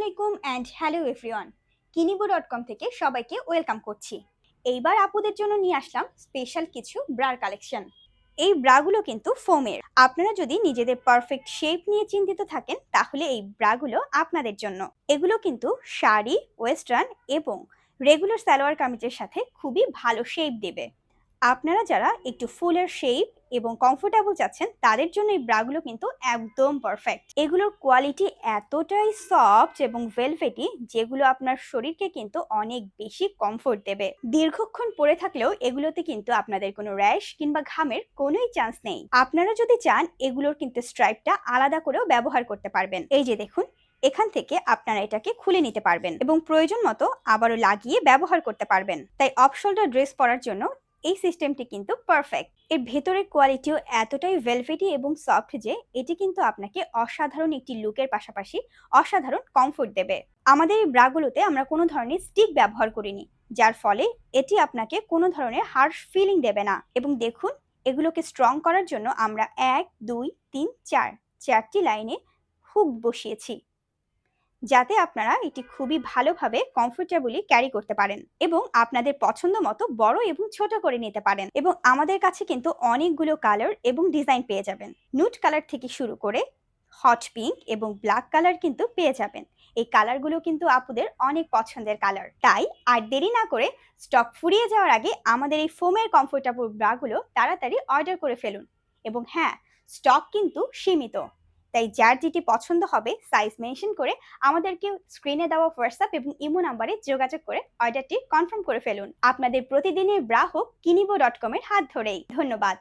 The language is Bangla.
আলাইকুম অ্যান্ড হ্যালো এভরিওয়ান। কিনিবো.কম থেকে সবাইকে ওয়েলকাম করছি। এইবার আপুদের জন্য নিয়ে আসলাম স্পেশাল কিছু ব্রার কালেকশন। এই ব্রাগুলো কিন্তু ফোমের। আপনারা যদি নিজেদের পারফেক্ট শেপ নিয়ে চিন্তিত থাকেন তাহলে এই ব্রাগুলো আপনাদের জন্য। এগুলো কিন্তু শাড়ি, ওয়েস্টার্ন এবং রেগুলার সালোয়ার কামিজের সাথে খুবই ভালো শেপ দেবে। আপনারা যারা একটু ফুলের শেপ এবং কমফোর্টেবল চাচ্ছেন তাদের জন্য এই ব্রাগুলো কিন্তু একদম পারফেক্ট। এগুলোর কোয়ালিটি এতটাই সফট এবং ভেলভেটি যেগুলো আপনার শরীরকে কিন্তু অনেক বেশি কমফোর্ট দেবে। দীর্ঘক্ষণ পরে থাকলেও এগুলোতে কিন্তু আপনাদের কোনো র্যাশ কিংবা ঘামের কোনোই চান্স নেই। আপনারা যদি চান এগুলোর কিন্তু স্ট্রাইপটা আলাদা করেও ব্যবহার করতে পারবেন। এই যে দেখুন, এখান থেকে আপনারা এটাকে খুলে নিতে পারবেন এবং প্রয়োজন মতো আবারও লাগিয়ে ব্যবহার করতে পারবেন। তাই অফ শোল্ডার ড্রেস পরার জন্য এই সিস্টেমটি কিন্তু পারফেক্ট। এর ভেতরের কোয়ালিটিও এতটাই ভেলভেটি এবং সফট যে এটি কিন্তু আপনাকে অসাধারণ একটি লুকের পাশাপাশি অসাধারণ কমফোর্ট দেবে। আমাদের এই ব্রাগুলোতে আমরা কোনো ধরনের স্টিক ব্যবহার করিনি, যার ফলে এটি আপনাকে কোনো ধরনের হার্শ ফিলিং দেবে না। এবং দেখুন, এগুলোকে স্ট্রং করার জন্য আমরা 1 2 3 4 চারটি লাইনে হুক বসিয়েছি, যাতে আপনারা এটি খুবই ভালোভাবে কমফোর্টেবলি ক্যারি করতে পারেন এবং আপনাদের পছন্দ মতো বড় এবং ছোট করে নিতে পারেন। এবং আমাদের কাছে কিন্তু অনেকগুলো কালার এবং ডিজাইন পেয়ে যাবেন। নুট কালার থেকে শুরু করে হট পিঙ্ক এবং ব্ল্যাক কালার কিন্তু পেয়ে যাবেন। এই কালারগুলো কিন্তু আপুদের অনেক পছন্দের কালার। তাই আর দেরি না করে স্টক ফুরিয়ে যাওয়ার আগে আমাদের এই ফোমের কমফোর্টেবল ব্রাগুলো তাড়াতাড়ি অর্ডার করে ফেলুন। এবং হ্যাঁ, স্টক কিন্তু সীমিত। তাই যার যেটি পছন্দ হবে সাইজ মেনশন করে আমাদেরকে স্ক্রিনে দেওয়া হোয়াটসঅ্যাপ এবং ইমো নাম্বারে যোগাযোগ করে অর্ডারটি কনফার্ম করে ফেলুন। আপনাদের প্রতিদিনের ব্রা হোক কিনিবো.কম এর হাত ধরেই। ধন্যবাদ।